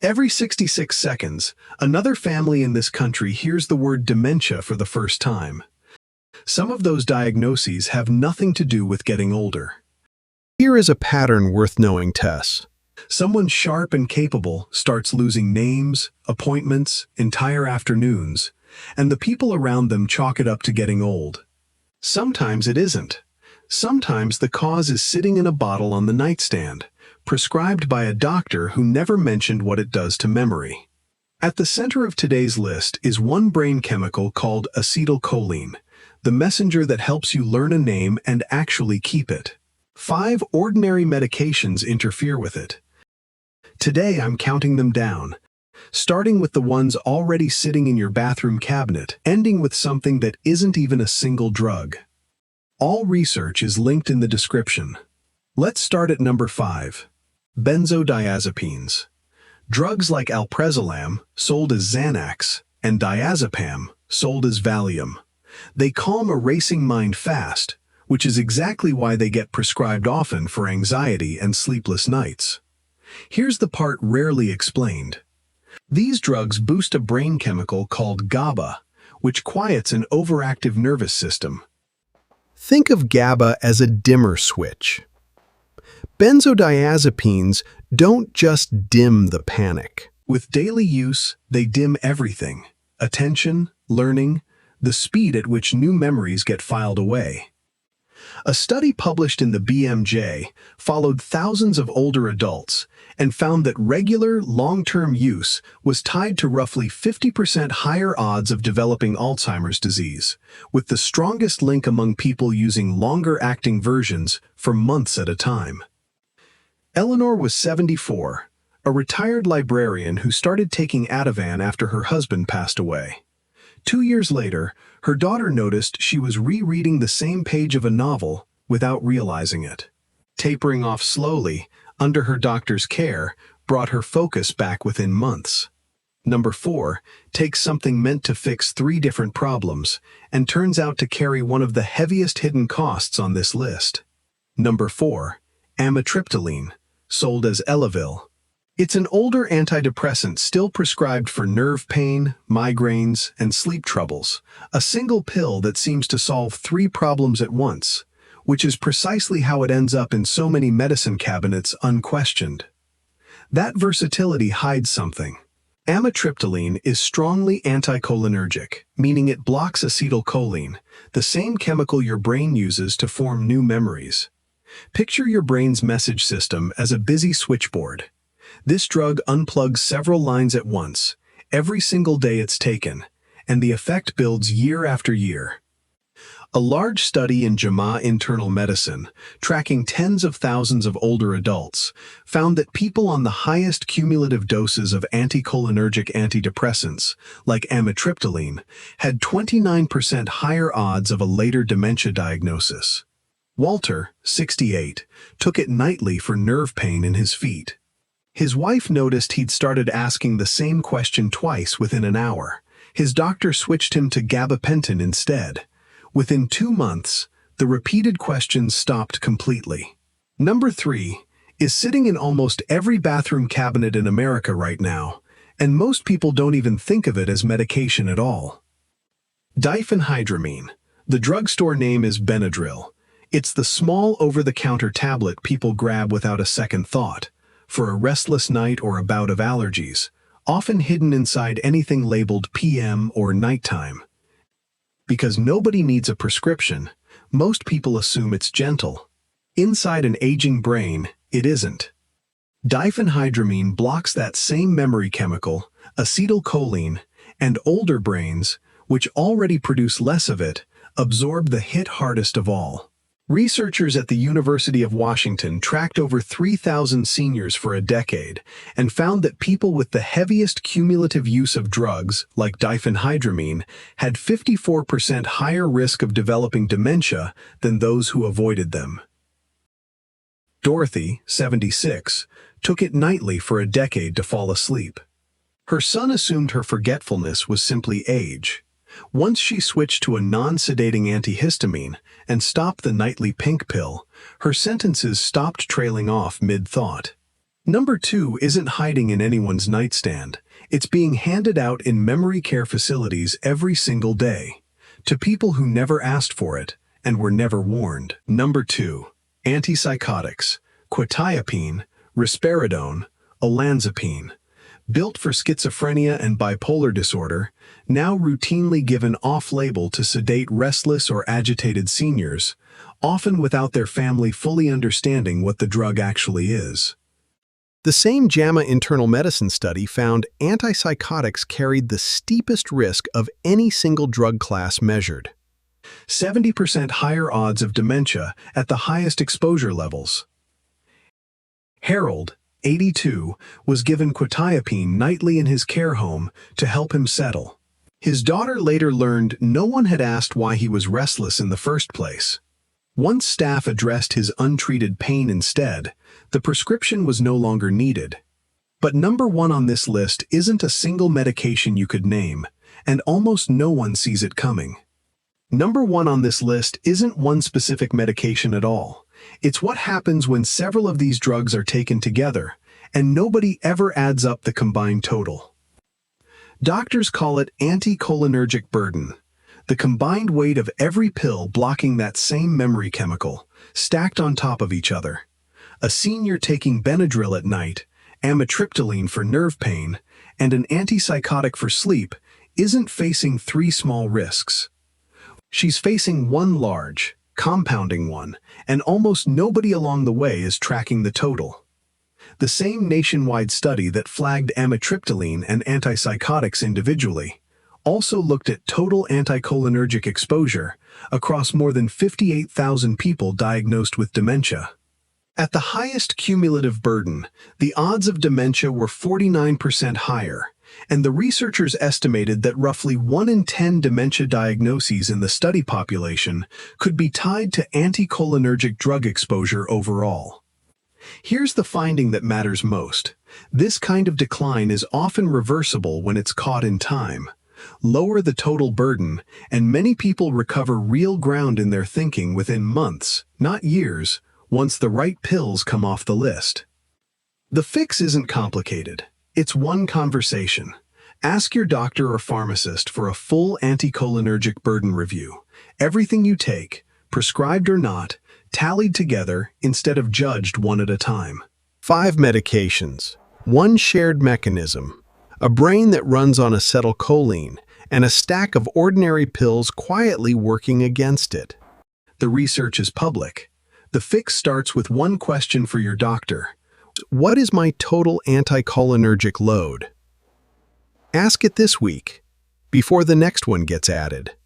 Every 66 seconds, another family in this country hears the word dementia for the first time. Some of those diagnoses have nothing to do with getting older. Here is a pattern worth knowing, Tess. Someone sharp and capable starts losing names, appointments, entire afternoons, and the people around them chalk it up to getting old. Sometimes it isn't. Sometimes the cause is sitting in a bottle on the nightstand, prescribed by a doctor who never mentioned what it does to memory. At the center of today's list is one brain chemical called acetylcholine, the messenger that helps you learn a name and actually keep it. 5 ordinary medications interfere with it. Today I'm counting them down, starting with the ones already sitting in your bathroom cabinet, ending with something that isn't even a single drug. All research is linked in the description. Let's start at number 5. Benzodiazepines. Drugs like alprazolam, sold as Xanax, and diazepam, sold as Valium. They calm a racing mind fast, which is exactly why they get prescribed often for anxiety and sleepless nights. Here's the part rarely explained. These drugs boost a brain chemical called GABA, which quiets an overactive nervous system. Think of GABA as a dimmer switch. Benzodiazepines don't just dim the panic. With daily use, they dim everything: attention, learning, the speed at which new memories get filed away. A study published in the BMJ followed thousands of older adults and found that regular, long-term use was tied to roughly 50% higher odds of developing Alzheimer's disease, with the strongest link among people using longer-acting versions for months at a time. Eleanor was 74, a retired librarian who started taking Ativan after her husband passed away. 2 years later, her daughter noticed she was rereading the same page of a novel without realizing it. Tapering off slowly, under her doctor's care, brought her focus back within months. Number 4 takes something meant to fix 3 different problems and turns out to carry one of the heaviest hidden costs on this list. Number 4, Amitriptyline, sold as Elavil. It's an older antidepressant still prescribed for nerve pain, migraines, and sleep troubles, a single pill that seems to solve 3 problems at once, which is precisely how it ends up in so many medicine cabinets unquestioned. That versatility hides something. Amitriptyline is strongly anticholinergic, meaning it blocks acetylcholine, the same chemical your brain uses to form new memories. Picture your brain's message system as a busy switchboard. This drug unplugs several lines at once, every single day it's taken, and the effect builds year after year. A large study in JAMA Internal Medicine, tracking tens of thousands of older adults, found that people on the highest cumulative doses of anticholinergic antidepressants, like amitriptyline, had 29% higher odds of a later dementia diagnosis. Walter, 68, took it nightly for nerve pain in his feet. His wife noticed he'd started asking the same question twice within an hour. His doctor switched him to gabapentin instead. Within 2 months, the repeated questions stopped completely. Number 3 is sitting in almost every bathroom cabinet in America right now, and most people don't even think of it as medication at all. Diphenhydramine. The drugstore name is Benadryl. It's the small over-the-counter tablet people grab without a second thought, for a restless night or a bout of allergies, often hidden inside anything labeled PM or nighttime. Because nobody needs a prescription, most people assume it's gentle. Inside an aging brain, it isn't. Diphenhydramine blocks that same memory chemical, acetylcholine, and older brains, which already produce less of it, absorb the hit hardest of all. Researchers at the University of Washington tracked over 3,000 seniors for a decade and found that people with the heaviest cumulative use of drugs, like diphenhydramine, had 54% higher risk of developing dementia than those who avoided them. Dorothy, 76, took it nightly for a decade to fall asleep. Her son assumed her forgetfulness was simply age. Once she switched to a non-sedating antihistamine and stopped the nightly pink pill, her sentences stopped trailing off mid-thought. Number 2 isn't hiding in anyone's nightstand. It's being handed out in memory care facilities every single day, to people who never asked for it and were never warned. Number 2. Antipsychotics, quetiapine, risperidone, olanzapine. Built for schizophrenia and bipolar disorder, now routinely given off-label to sedate restless or agitated seniors, often without their family fully understanding what the drug actually is. The same JAMA internal medicine study found antipsychotics carried the steepest risk of any single drug class measured. 70% higher odds of dementia at the highest exposure levels. Harold, 82, was given quetiapine nightly in his care home to help him settle. His daughter later learned no one had asked why he was restless in the first place. Once staff addressed his untreated pain instead, the prescription was no longer needed. But number 1 on this list isn't a single medication you could name, and almost no one sees it coming. Number 1 on this list isn't one specific medication at all. It's what happens when several of these drugs are taken together, and nobody ever adds up the combined total. Doctors call it anticholinergic burden, the combined weight of every pill blocking that same memory chemical, stacked on top of each other. A senior taking Benadryl at night, Amitriptyline for nerve pain, and an antipsychotic for sleep isn't facing 3 small risks. She's facing one large, compounding one, and almost nobody along the way is tracking the total. The same nationwide study that flagged amitriptyline and antipsychotics individually also looked at total anticholinergic exposure across more than 58,000 people diagnosed with dementia. At the highest cumulative burden, the odds of dementia were 49% higher, and the researchers estimated that roughly 1 in 10 dementia diagnoses in the study population could be tied to anticholinergic drug exposure overall. Here's the finding that matters most. This kind of decline is often reversible when it's caught in time. Lower the total burden, and many people recover real ground in their thinking within months, not years, once the right pills come off the list. The fix isn't complicated. It's one conversation. Ask your doctor or pharmacist for a full anticholinergic burden review. Everything you take, prescribed or not, tallied together instead of judged one at a time. 5 medications, 1 shared mechanism, a brain that runs on acetylcholine, and a stack of ordinary pills quietly working against it. The research is public. The fix starts with one question for your doctor. What is my total anticholinergic load? Ask it this week, before the next one gets added.